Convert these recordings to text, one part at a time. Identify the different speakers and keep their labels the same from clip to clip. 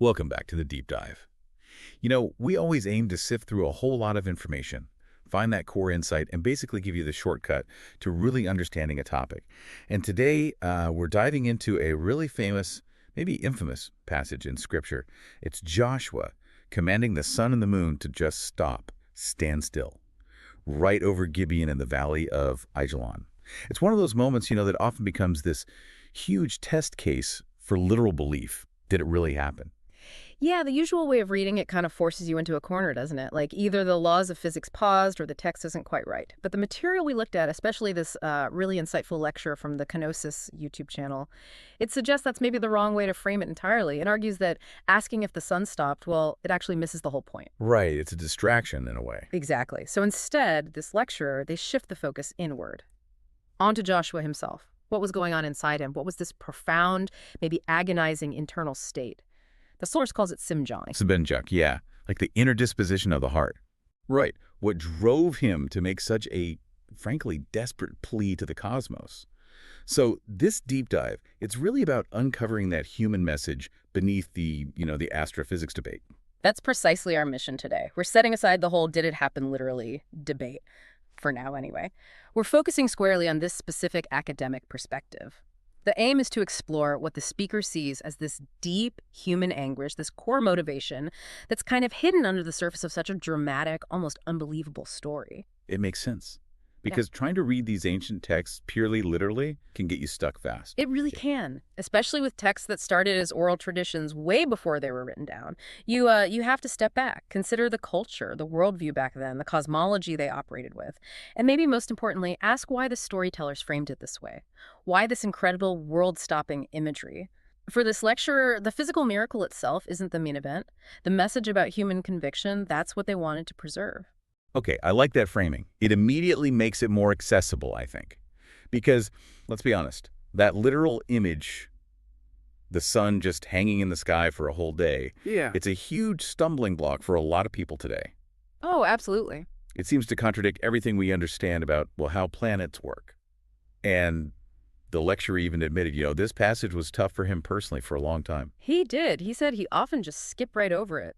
Speaker 1: Welcome back to the deep dive. We always aim to sift through a whole lot of information, find that core insight, and basically give you the shortcut to really understanding a topic. And today, we're diving into a really famous, maybe infamous passage in Scripture. It's Joshua commanding the sun and the moon to just stop, stand still, right over Gibeon in the valley of Ajalon. It's one of those moments, that often becomes this huge test case for literal belief. Did it really happen?
Speaker 2: Yeah, the usual way of reading it kind of forces you into a corner, doesn't it? Like either the laws of physics paused or the text isn't quite right. But the material we looked at, especially this really insightful lecture from the Kenosis YouTube channel, it suggests that's maybe the wrong way to frame it entirely. It argues that asking if the sun stopped, well, it actually misses the whole point.
Speaker 1: Right, it's a distraction in a way.
Speaker 2: Exactly. So instead, this lecturer, they shift the focus inward, onto Joshua himself. What was going on inside him? What was this profound, maybe agonizing internal state? The source calls it Simjong.
Speaker 1: Sabenjuk, yeah, like the inner disposition of the heart. Right, what drove him to make such a, frankly, desperate plea to the cosmos. So this deep dive, it's really about uncovering that human message beneath the astrophysics debate.
Speaker 2: That's precisely our mission today. We're setting aside the whole did it happen literally debate, for now anyway. We're focusing squarely on this specific academic perspective. The aim is to explore what the speaker sees as this deep human anguish, this core motivation that's kind of hidden under the surface of such a dramatic, almost unbelievable story.
Speaker 1: It makes sense. Because trying to read these ancient texts purely literally can get you stuck fast.
Speaker 2: It really can, especially with texts that started as oral traditions way before they were written down. You have to step back, consider the culture, the worldview back then, the cosmology they operated with, and maybe most importantly, ask why the storytellers framed it this way. Why this incredible world-stopping imagery? For this lecturer, the physical miracle itself isn't the main event. The message about human conviction, that's what they wanted to preserve.
Speaker 1: Okay, I like that framing. It immediately makes it more accessible, I think. Because, let's be honest, that literal image, the sun just hanging in the sky for a whole day, it's a huge stumbling block for a lot of people today.
Speaker 2: Oh, absolutely.
Speaker 1: It seems to contradict everything we understand about, well, how planets work. And the lecturer even admitted, this passage was tough for him personally for a long time.
Speaker 2: He did. He said he often just skipped right over it,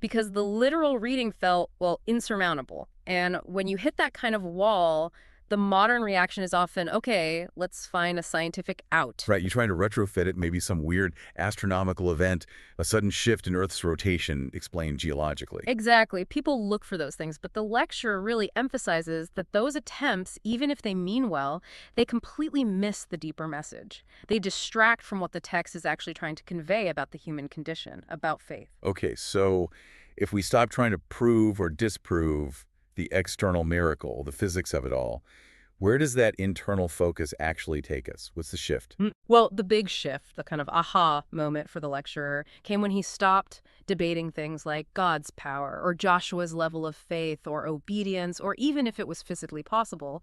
Speaker 2: because the literal reading felt, well, insurmountable. And when you hit that kind of wall, the modern reaction is often, okay, let's find a scientific out.
Speaker 1: Right, you're trying to retrofit it, maybe some weird astronomical event, a sudden shift in Earth's rotation explained geologically.
Speaker 2: Exactly. People look for those things, but the lecturer really emphasizes that those attempts, even if they mean well, they completely miss the deeper message. They distract from what the text is actually trying to convey about the human condition, about faith.
Speaker 1: Okay, so if we stop trying to prove or disprove the external miracle, the physics of it all, where does that internal focus actually take us? What's the shift?
Speaker 2: Well, the big shift, the kind of aha moment for the lecturer, came when he stopped debating things like God's power or Joshua's level of faith or obedience, or even if it was physically possible.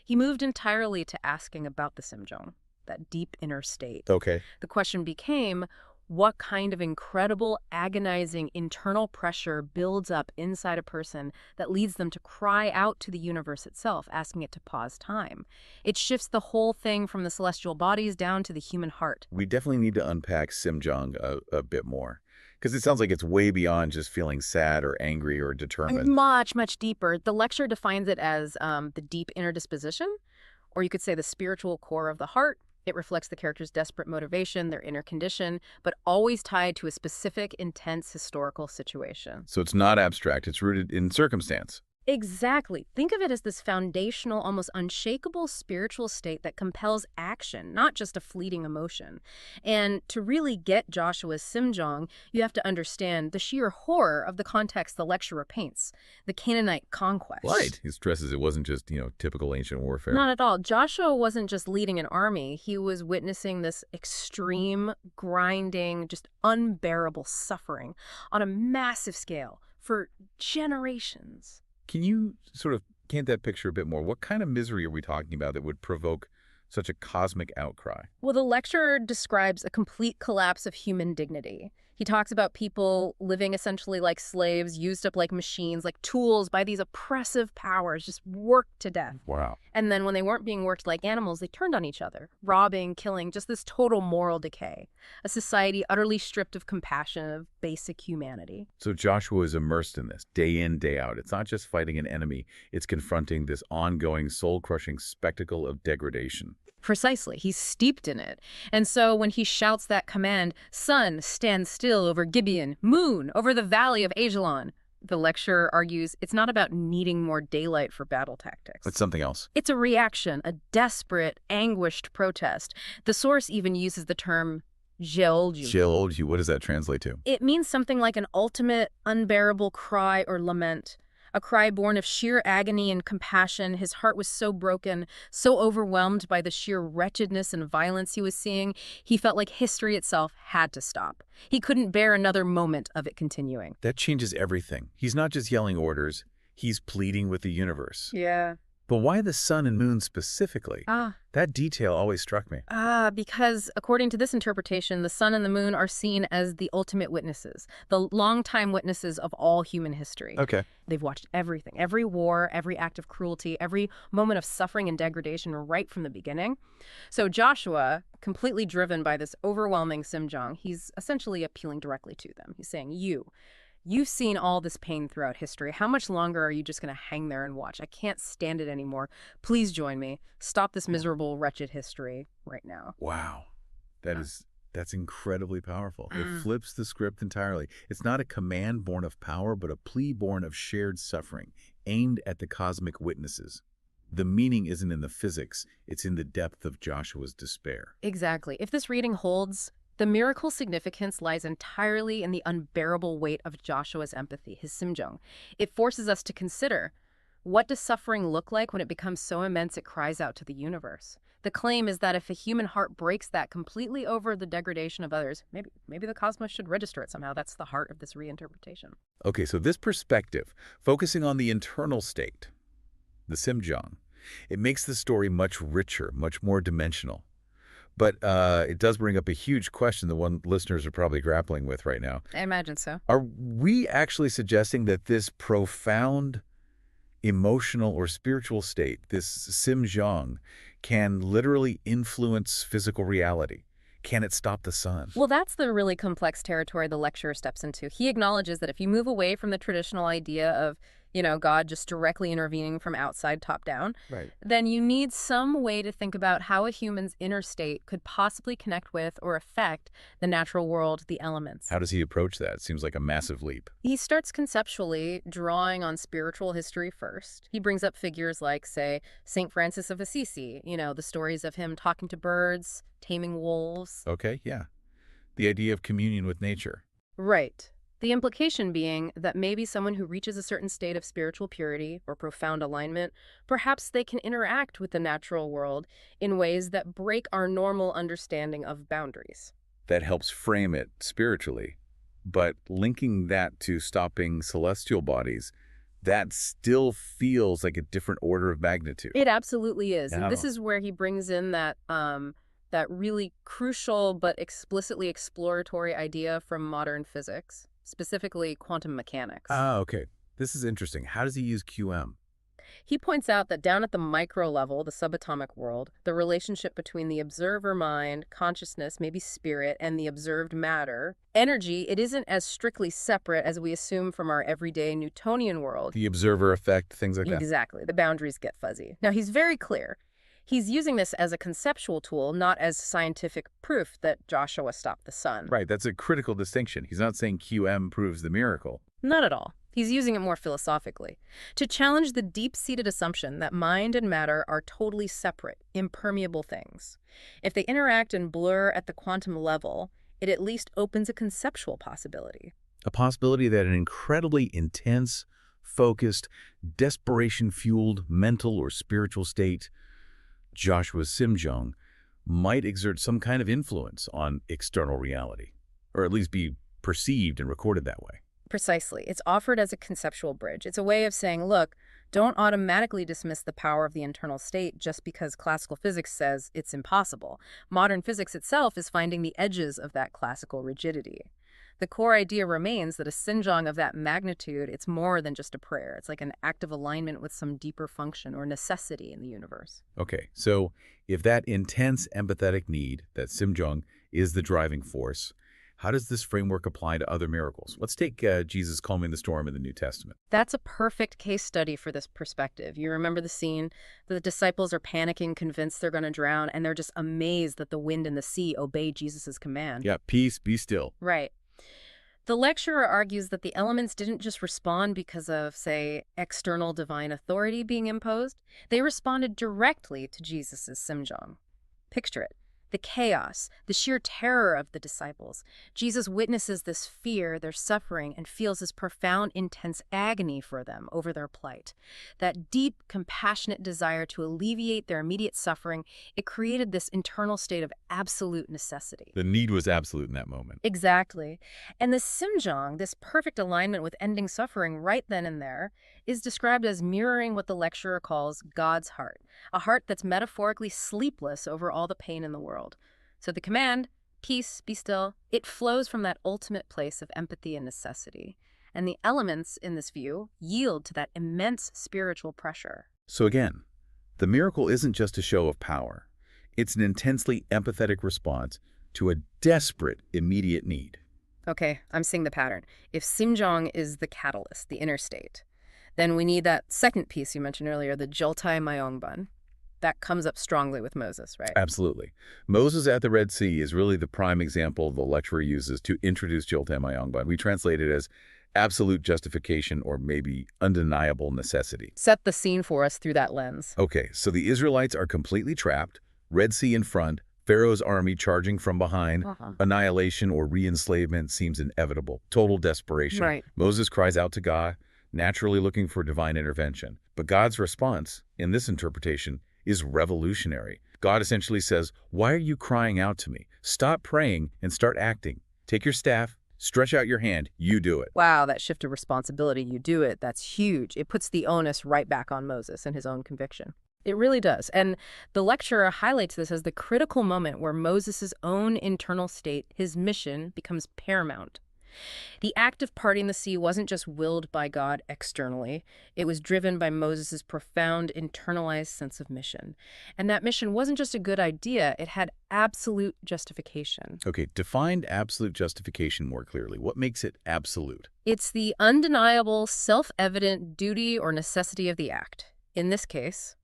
Speaker 2: He moved entirely to asking about the Simjong, that deep inner state.
Speaker 1: Okay.
Speaker 2: The question became, what kind of incredible, agonizing internal pressure builds up inside a person that leads them to cry out to the universe itself, asking it to pause time? It shifts the whole thing from the celestial bodies down to the human heart.
Speaker 1: We definitely need to unpack Simjong a bit more, because it sounds like it's way beyond just feeling sad or angry or determined.
Speaker 2: Much, much deeper. The lecture defines it as the deep inner disposition, or you could say the spiritual core of the heart. It reflects the character's desperate motivation, their inner condition, but always tied to a specific, intense historical situation.
Speaker 1: So it's not abstract, it's rooted in circumstance.
Speaker 2: Exactly. Think of it as this foundational, almost unshakable spiritual state that compels action, not just a fleeting emotion. And to really get Joshua's Simjong, you have to understand the sheer horror of the context the lecturer paints, the Canaanite conquest.
Speaker 1: Right. He stresses it wasn't just, typical ancient warfare.
Speaker 2: Not at all. Joshua wasn't just leading an army. He was witnessing this extreme, grinding, just unbearable suffering on a massive scale for generations.
Speaker 1: Can you sort of paint that picture a bit more? What kind of misery are we talking about that would provoke such a cosmic outcry?
Speaker 2: Well, the lecturer describes a complete collapse of human dignity. He talks about people living essentially like slaves, used up like machines, like tools by these oppressive powers, just worked to death.
Speaker 1: Wow.
Speaker 2: And then when they weren't being worked like animals, they turned on each other, robbing, killing, just this total moral decay. A society utterly stripped of compassion, of basic humanity.
Speaker 1: So Joshua is immersed in this day in, day out. It's not just fighting an enemy, it's confronting this ongoing, soul-crushing spectacle of degradation.
Speaker 2: Precisely. He's steeped in it. And so when he shouts that command, sun, stand still over Gibeon, moon, over the valley of Ajalon, the lecturer argues it's not about needing more daylight for battle tactics.
Speaker 1: It's something else.
Speaker 2: It's a reaction, a desperate, anguished protest. The source even uses the term Jeolju.
Speaker 1: Jeolju, what does that translate to?
Speaker 2: It means something like an ultimate, unbearable cry or lament. A cry born of sheer agony and compassion. His heart was so broken, so overwhelmed by the sheer wretchedness and violence he was seeing, he felt like history itself had to stop. He couldn't bear another moment of it continuing.
Speaker 1: That changes everything. He's not just yelling orders, he's pleading with the universe.
Speaker 2: Yeah.
Speaker 1: But why the sun and moon specifically? That detail always struck me.
Speaker 2: Because according to this interpretation, the sun and the moon are seen as the ultimate witnesses, the longtime witnesses of all human history.
Speaker 1: Okay.
Speaker 2: They've watched everything, every war, every act of cruelty, every moment of suffering and degradation right from the beginning. So Joshua, completely driven by this overwhelming Simjong, he's essentially appealing directly to them. He's saying, You've seen all this pain throughout history. How much longer are you just going to hang there and watch? I can't stand it anymore. Please join me. Stop this miserable, wretched history right now.
Speaker 1: Wow. That's incredibly powerful. It flips the script entirely. It's not a command born of power, but a plea born of shared suffering, aimed at the cosmic witnesses. The meaning isn't in the physics, it's in the depth of Joshua's despair.
Speaker 2: Exactly. If this reading holds, the miracle significance lies entirely in the unbearable weight of Joshua's empathy, his Simjong. It forces us to consider, what does suffering look like when it becomes so immense it cries out to the universe? The claim is that if a human heart breaks that completely over the degradation of others, maybe the cosmos should register it somehow. That's the heart of this reinterpretation.
Speaker 1: Okay, so this perspective, focusing on the internal state, the Simjong, it makes the story much richer, much more dimensional. But it does bring up a huge question, the one listeners are probably grappling with right now.
Speaker 2: I imagine so.
Speaker 1: Are we actually suggesting that this profound emotional or spiritual state, this Simjong, can literally influence physical reality? Can it stop the sun?
Speaker 2: Well, that's the really complex territory the lecturer steps into. He acknowledges that if you move away from the traditional idea of God just directly intervening from outside top down,
Speaker 1: Right.
Speaker 2: then you need some way to think about how a human's inner state could possibly connect with or affect the natural world, the elements.
Speaker 1: How does he approach that? It seems like a massive leap.
Speaker 2: He starts conceptually drawing on spiritual history first. He brings up figures like, say, St. Francis of Assisi, the stories of him talking to birds, taming wolves.
Speaker 1: Okay, yeah. The idea of communion with nature.
Speaker 2: Right. The implication being that maybe someone who reaches a certain state of spiritual purity or profound alignment, perhaps they can interact with the natural world in ways that break our normal understanding of boundaries.
Speaker 1: That helps frame it spiritually. But linking that to stopping celestial bodies, that still feels like a different order of magnitude.
Speaker 2: It absolutely is.
Speaker 1: Yeah.
Speaker 2: And this is where he brings in that really crucial but explicitly exploratory idea from modern physics, specifically quantum mechanics.
Speaker 1: Okay. This is interesting. How does he use QM?
Speaker 2: He points out that down at the micro level, the subatomic world, the relationship between the observer mind, consciousness, maybe spirit, and the observed matter, energy, it isn't as strictly separate as we assume from our everyday Newtonian world.
Speaker 1: The observer effect, things like that.
Speaker 2: Exactly. The boundaries get fuzzy. Now, he's very clear. He's using this as a conceptual tool, not as scientific proof that Joshua stopped the sun.
Speaker 1: Right, that's a critical distinction. He's not saying QM proves the miracle.
Speaker 2: Not at all. He's using it more philosophically, to challenge the deep-seated assumption that mind and matter are totally separate, impermeable things. If they interact and blur at the quantum level, it at least opens a conceptual possibility.
Speaker 1: A possibility that an incredibly intense, focused, desperation-fueled mental or spiritual state, Joshua's Simjong, might exert some kind of influence on external reality, or at least be perceived and recorded that way.
Speaker 2: Precisely. It's offered as a conceptual bridge. It's a way of saying, look, don't automatically dismiss the power of the internal state just because classical physics says it's impossible. Modern physics itself is finding the edges of that classical rigidity. The core idea remains that a Xinjiang of that magnitude, it's more than just a prayer. It's like an active alignment with some deeper function or necessity in the universe.
Speaker 1: Okay, so if that intense empathetic need, that Simjong, is the driving force, how does this framework apply to other miracles? Let's take Jesus calming the storm in the New Testament.
Speaker 2: That's a perfect case study for this perspective. You remember the scene? The disciples are panicking, convinced they're going to drown, and they're just amazed that the wind and the sea obey Jesus' command.
Speaker 1: Yeah, peace, be still.
Speaker 2: Right. The lecturer argues that the elements didn't just respond because of, say, external divine authority being imposed. They responded directly to Jesus' Simjong. Picture it. The chaos, the sheer terror of the disciples. Jesus witnesses this fear, their suffering, and feels this profound, intense agony for them over their plight. That deep, compassionate desire to alleviate their immediate suffering, it created this internal state of absolute necessity.
Speaker 1: The need was absolute in that moment.
Speaker 2: Exactly. And the Simjong, this perfect alignment with ending suffering right then and there, is described as mirroring what the lecturer calls God's heart, a heart that's metaphorically sleepless over all the pain in the world. So the command, peace, be still, it flows from that ultimate place of empathy and necessity. And the elements in this view yield to that immense spiritual pressure.
Speaker 1: So again, the miracle isn't just a show of power. It's an intensely empathetic response to a desperate, immediate need.
Speaker 2: Okay, I'm seeing the pattern. If Simjong is the catalyst, the inner state, then we need that second piece you mentioned earlier, the Joltai Mayongban. That comes up strongly with Moses, right?
Speaker 1: Absolutely. Moses at the Red Sea is really the prime example the lecturer uses to introduce Joltai Mayongban. We translate it as absolute justification or maybe undeniable necessity.
Speaker 2: Set the scene for us through that lens.
Speaker 1: Okay, so the Israelites are completely trapped, Red Sea in front, Pharaoh's army charging from behind. Annihilation or re-enslavement seems inevitable. Total desperation.
Speaker 2: Right.
Speaker 1: Moses cries out to God, naturally looking for divine intervention. But God's response, in this interpretation, is revolutionary. God essentially says, "Why are you crying out to me? Stop praying and start acting. Take your staff, stretch out your hand, you do it."
Speaker 2: Wow, that shift of responsibility, you do it, that's huge. It puts the onus right back on Moses and his own conviction. It really does. And the lecturer highlights this as the critical moment where Moses' own internal state, his mission, becomes paramount. The act of parting the sea wasn't just willed by God externally. It was driven by Moses' profound internalized sense of mission. And that mission wasn't just a good idea, it had absolute justification.
Speaker 1: Okay, define absolute justification more clearly. What makes it absolute?
Speaker 2: It's the undeniable, self-evident duty or necessity of the act. In this case,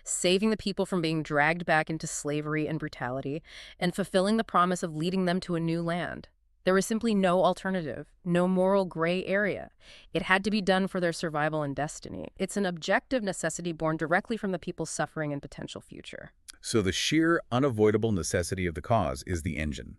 Speaker 2: saving the people from being dragged back into slavery and brutality, and fulfilling the promise of leading them to a new land. There was simply no alternative, no moral gray area. It had to be done for their survival and destiny. It's an objective necessity born directly from the people's suffering and potential future.
Speaker 1: So the sheer, unavoidable necessity of the cause is the engine.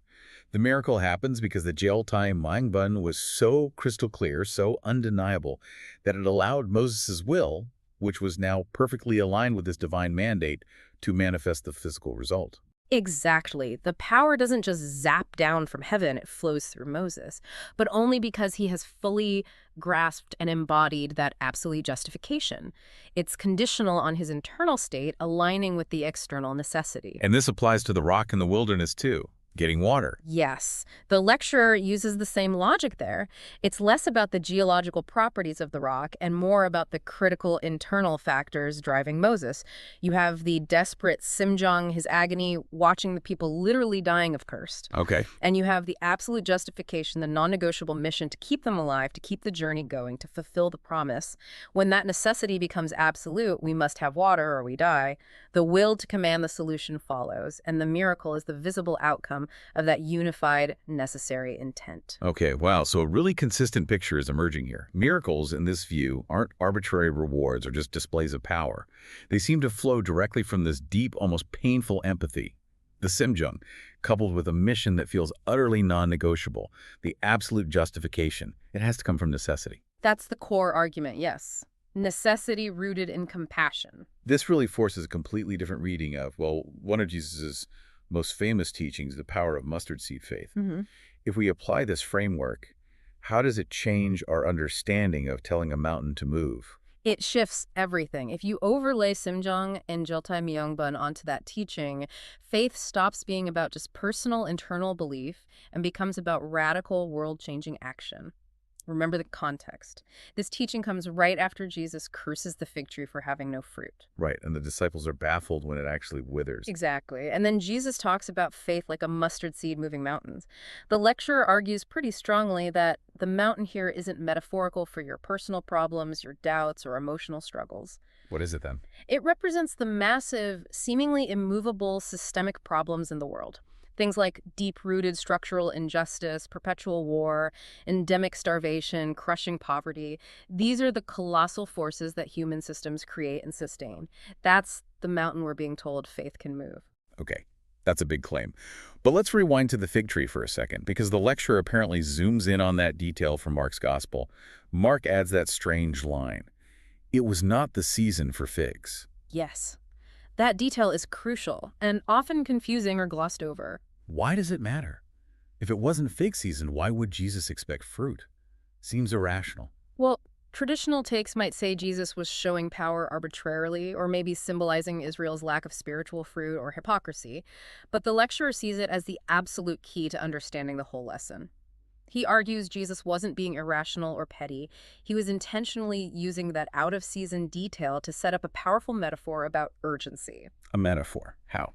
Speaker 1: The miracle happens because the Joltai Mayongban was so crystal clear, so undeniable, that it allowed Moses' will, which was now perfectly aligned with this divine mandate, to manifest the physical result.
Speaker 2: Exactly. The power doesn't just zap down from heaven, it flows through Moses, but only because he has fully grasped and embodied that absolute justification. It's conditional on his internal state aligning with the external necessity.
Speaker 1: And this applies to the rock in the wilderness too, getting water.
Speaker 2: Yes, the lecturer uses the same logic there. It's less about the geological properties of the rock and more about the critical internal factors driving Moses. You have the desperate Simjong, his agony, watching the people literally dying of thirst.
Speaker 1: Okay.
Speaker 2: And you have the absolute justification, the non-negotiable mission to keep them alive, to keep the journey going, to fulfill the promise. When that necessity becomes absolute, we must have water or we die, the will to command the solution follows, and the miracle is the visible outcome of that unified, necessary intent.
Speaker 1: Okay, wow. So a really consistent picture is emerging here. Miracles, in this view, aren't arbitrary rewards or just displays of power. They seem to flow directly from this deep, almost painful empathy. The Simjong, coupled with a mission that feels utterly non-negotiable, the absolute justification, it has to come from necessity.
Speaker 2: That's the core argument, yes. Necessity rooted in compassion.
Speaker 1: This really forces a completely different reading of, well, one of Jesus's most famous teachings, the power of mustard seed faith. If we apply this framework, how does it change our understanding of telling a mountain to move?
Speaker 2: It shifts everything. If you overlay Simjong and Jiltai Myungbun onto that teaching, faith stops being about just personal internal belief and becomes about radical world-changing action. Remember the context. This teaching comes right after Jesus curses the fig tree for having no fruit.
Speaker 1: Right, and the disciples are baffled when it actually withers.
Speaker 2: Exactly. And then Jesus talks about faith like a mustard seed moving mountains. The lecturer argues pretty strongly that the mountain here isn't metaphorical for your personal problems, your doubts, or emotional struggles.
Speaker 1: What is it then?
Speaker 2: It represents the massive, seemingly immovable systemic problems in the world. Things like deep-rooted structural injustice, perpetual war, endemic starvation, crushing poverty. These are the colossal forces that human systems create and sustain. That's the mountain we're being told faith can move.
Speaker 1: Okay, that's a big claim. But let's rewind to the fig tree for a second, because the lecturer apparently zooms in on that detail from Mark's gospel. Mark adds that strange line. It was not the season for figs.
Speaker 2: Yes. That detail is crucial and often confusing or glossed over.
Speaker 1: Why does it matter? If it wasn't fig season, why would Jesus expect fruit? Seems irrational.
Speaker 2: Well, traditional takes might say Jesus was showing power arbitrarily or maybe symbolizing Israel's lack of spiritual fruit or hypocrisy, but the lecturer sees it as the absolute key to understanding the whole lesson. He argues Jesus wasn't being irrational or petty. He was intentionally using that out-of-season detail to set up a powerful metaphor about urgency.
Speaker 1: A metaphor. How?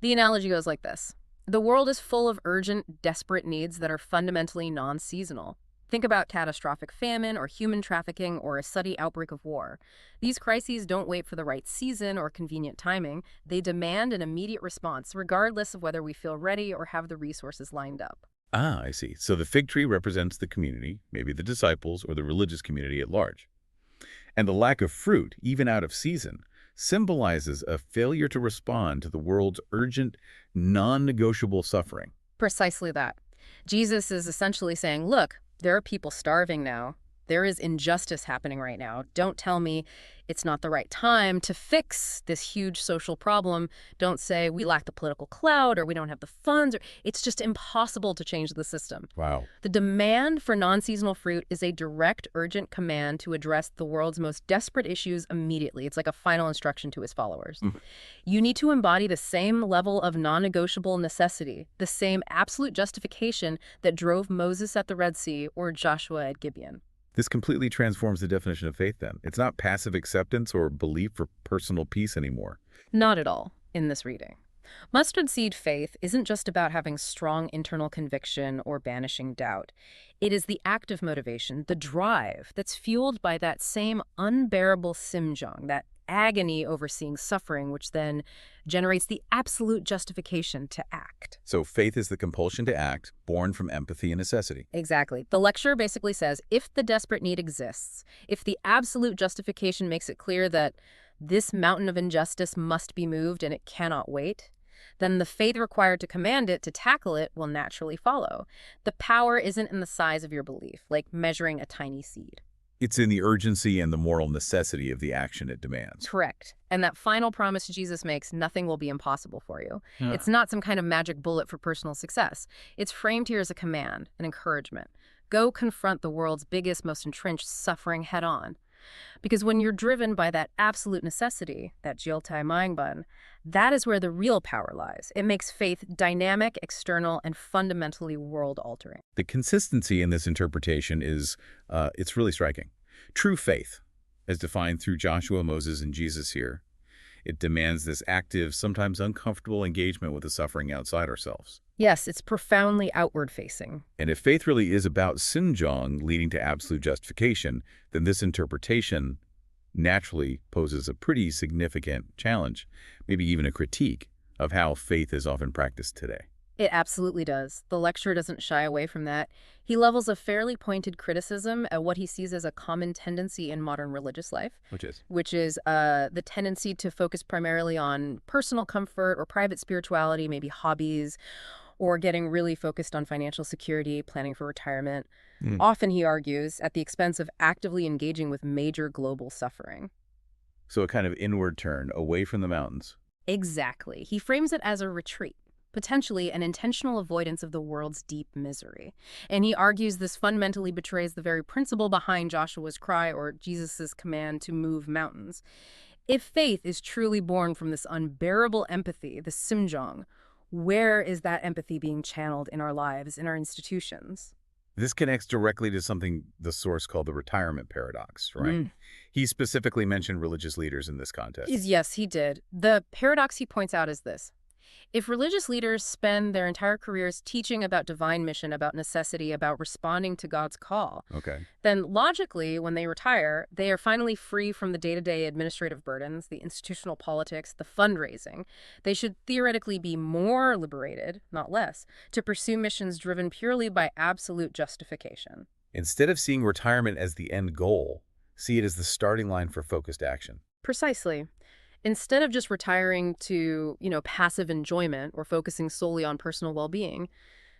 Speaker 2: The analogy goes like this. The world is full of urgent, desperate needs that are fundamentally non-seasonal. Think about catastrophic famine or human trafficking or a sudden outbreak of war. These crises don't wait for the right season or convenient timing. They demand an immediate response, regardless of whether we feel ready or have the resources lined up.
Speaker 1: Ah, I see. So the fig tree represents the community, maybe the disciples or the religious community at large. And the lack of fruit, even out of season, symbolizes a failure to respond to the world's urgent, non-negotiable suffering.
Speaker 2: Precisely that. Jesus is essentially saying, look, there are people starving now. There is injustice happening right now. Don't tell me it's not the right time to fix this huge social problem. Don't say we lack the political clout or we don't have the funds. Or it's just impossible to change the system.
Speaker 1: Wow.
Speaker 2: The demand for non-seasonal fruit is a direct, urgent command to address the world's most desperate issues immediately. It's like a final instruction to his followers. You need to embody the same level of non-negotiable necessity, the same absolute justification that drove Moses at the Red Sea or Joshua at Gibeon.
Speaker 1: This completely transforms the definition of faith then. It's not passive acceptance or belief for personal peace anymore.
Speaker 2: Not at all in this reading. Mustard seed faith isn't just about having strong internal conviction or banishing doubt. It is the active motivation, the drive, that's fueled by that same unbearable simjong, that agony over seeing suffering, which then generates the absolute justification to act.
Speaker 1: So faith is the compulsion to act, born from empathy and necessity.
Speaker 2: Exactly. The lecturer basically says, if the desperate need exists, if the absolute justification makes it clear that this mountain of injustice must be moved and it cannot wait, then the faith required to command it, to tackle it, will naturally follow. The power isn't in the size of your belief, like measuring a tiny seed.
Speaker 1: It's in the urgency and the moral necessity of the action it demands.
Speaker 2: Correct. And that final promise Jesus makes, nothing will be impossible for you.
Speaker 1: Yeah.
Speaker 2: It's not some kind of magic bullet for personal success. It's framed here as a command, an encouragement. Go confront the world's biggest, most entrenched suffering head on. Because when you're driven by that absolute necessity, that Jiltai Myungbun, that is where the real power lies. It makes faith dynamic, external, and fundamentally world-altering.
Speaker 1: The consistency in this interpretation is, it's really striking. True faith, as defined through Joshua, Moses, and Jesus here, it demands this active, sometimes uncomfortable engagement with the suffering outside ourselves.
Speaker 2: Yes, it's profoundly outward-facing.
Speaker 1: And if faith really is about sinjong leading to absolute justification, then this interpretation naturally poses a pretty significant challenge, maybe even a critique of how faith is often practiced today.
Speaker 2: It absolutely does. The lecturer doesn't shy away from that. He levels a fairly pointed criticism at what he sees as a common tendency in modern religious life, which is the tendency to focus primarily on personal comfort or private spirituality, maybe hobbies, or getting really focused on financial security, planning for retirement. Often, he argues, at the expense of actively engaging with major global suffering.
Speaker 1: So a kind of inward turn, away from the mountains.
Speaker 2: Exactly. He frames it as a retreat. potentially an intentional avoidance of the world's deep misery. And he argues this fundamentally betrays the very principle behind Joshua's cry or Jesus' command to move mountains. If faith is truly born from this unbearable empathy, the simjong, where is that empathy being channeled in our lives, in our institutions?
Speaker 1: This connects directly to something the source called the retirement paradox, right? He specifically mentioned religious leaders in this context.
Speaker 2: Yes, he did. The paradox he points out is this. If religious leaders spend their entire careers teaching about divine mission, about necessity, about responding to God's call,
Speaker 1: Okay.
Speaker 2: then logically, when they retire, they are finally free from the day-to-day administrative burdens, the institutional politics, the fundraising. They should theoretically be more liberated, not less, to pursue missions driven purely by absolute justification.
Speaker 1: Instead of seeing retirement as the end goal, see it as the starting line for focused action.
Speaker 2: Precisely. Instead of just retiring to, passive enjoyment or focusing solely on personal well-being,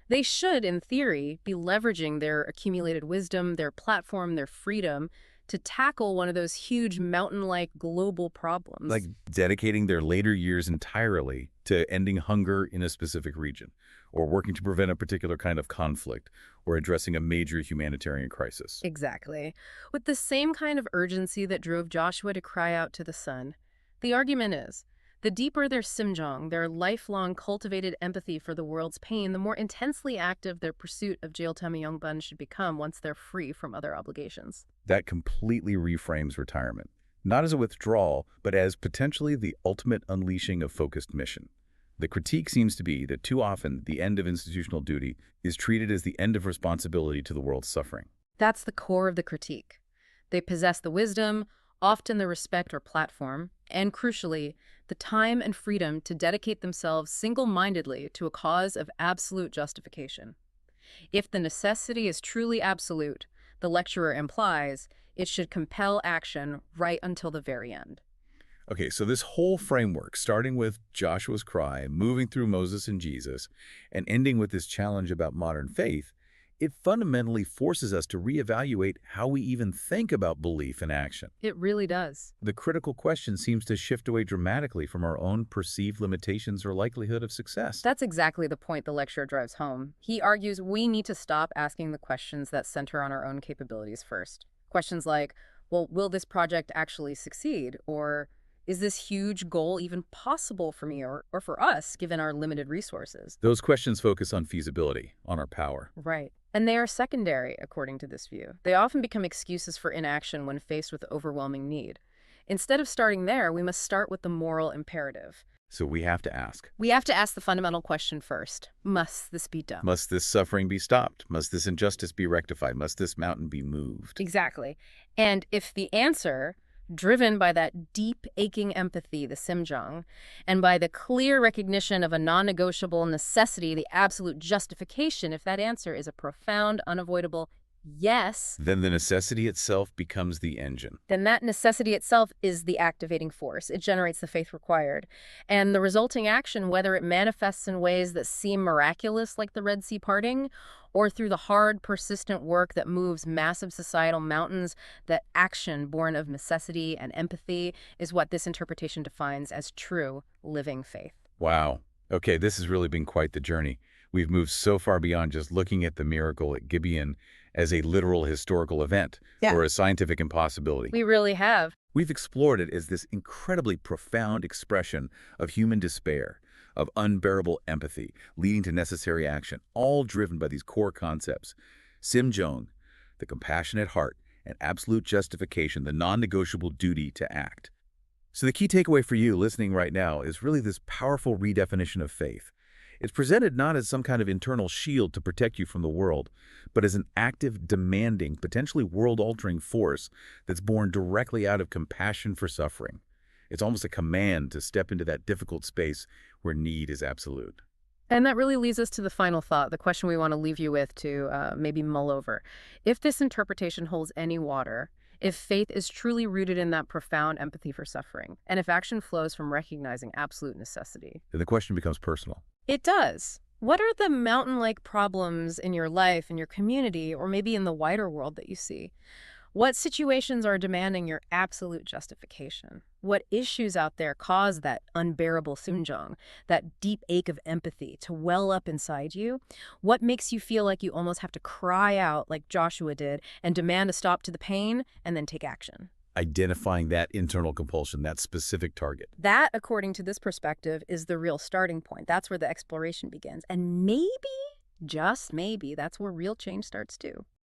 Speaker 2: they should, in theory, be leveraging their accumulated wisdom, their platform, their freedom to tackle one of those huge mountain-like global problems.
Speaker 1: Like dedicating their later years entirely to ending hunger in a specific region, or working to prevent a particular kind of conflict, or addressing a major humanitarian crisis.
Speaker 2: Exactly. With the same kind of urgency that drove Joshua to cry out to the sun. The argument is, the deeper their simjong, their lifelong cultivated empathy for the world's pain, the more intensely active their pursuit of Jiltama should become once they're free from other obligations.
Speaker 1: That completely reframes retirement, not as a withdrawal, but as potentially the ultimate unleashing of focused mission. The critique seems to be that too often the end of institutional duty is treated as the end of responsibility to the world's suffering.
Speaker 2: That's the core of the critique. They possess the wisdom, often the respect or platform, and crucially, the time and freedom to dedicate themselves single-mindedly to a cause of absolute justification. If the necessity is truly absolute, the lecturer implies, it should compel action right until the very end.
Speaker 1: Okay, so this whole framework, starting with Joshua's cry, moving through Moses and Jesus, and ending with this challenge about modern faith, it fundamentally forces us to reevaluate how we even think about belief and action.
Speaker 2: It really does.
Speaker 1: The critical question seems to shift away dramatically from our own perceived limitations or likelihood of success.
Speaker 2: That's exactly the point the lecturer drives home. He argues we need to stop asking the questions that center on our own capabilities first. Questions like, well, will this project actually succeed? Or is this huge goal even possible for me or for us, given our limited resources?
Speaker 1: Those questions focus on feasibility, on our power.
Speaker 2: Right. And they are secondary, according to this view. They often become excuses for inaction when faced with overwhelming need. Instead of starting there, we must start with the moral imperative.
Speaker 1: So we have to ask.
Speaker 2: We have to ask the fundamental question first. Must this be done?
Speaker 1: Must this suffering be stopped? Must this injustice be rectified? Must this mountain be moved?
Speaker 2: Exactly. And if the answer, driven by that deep, aching empathy, the simjang, and by the clear recognition of a non-negotiable necessity, the absolute justification, if that answer is a profound, unavoidable yes,
Speaker 1: Then the necessity itself becomes the engine.
Speaker 2: then that necessity itself is the activating force. It generates the faith required. And the resulting action, whether it manifests in ways that seem miraculous, like the Red Sea parting, or through the hard, persistent work that moves massive societal mountains, that action born of necessity and empathy is what this interpretation defines as true living faith.
Speaker 1: Wow. Okay, this has really been quite the journey. We've moved so far beyond just looking at the miracle at Gibeon as a literal historical event or a scientific impossibility.
Speaker 2: We really have.
Speaker 1: We've explored it as this incredibly profound expression of human despair, of unbearable empathy, leading to necessary action, all driven by these core concepts. Simjong, the compassionate heart, and absolute justification, the non-negotiable duty to act. So the key takeaway for you listening right now is really this powerful redefinition of faith. It's presented not as some kind of internal shield to protect you from the world, but as an active, demanding, potentially world-altering force that's born directly out of compassion for suffering. It's almost a command to step into that difficult space where need is absolute.
Speaker 2: And that really leads us to the final thought, the question we want to leave you with to maybe mull over. If this interpretation holds any water, if faith is truly rooted in that profound empathy for suffering, and if action flows from recognizing absolute necessity,
Speaker 1: Then the question becomes personal.
Speaker 2: it does. What are the mountain-like problems in your life, in your community, or maybe in the wider world that you see? What situations are demanding your absolute justification? What issues out there cause that unbearable sunjong, that deep ache of empathy to well up inside you? What makes you feel like you almost have to cry out like Joshua did and demand a stop to the pain and then take action?
Speaker 1: Identifying that internal compulsion, that specific target.
Speaker 2: That, according to this perspective, is the real starting point. That's where the exploration begins. And maybe, just maybe, that's where real change starts too.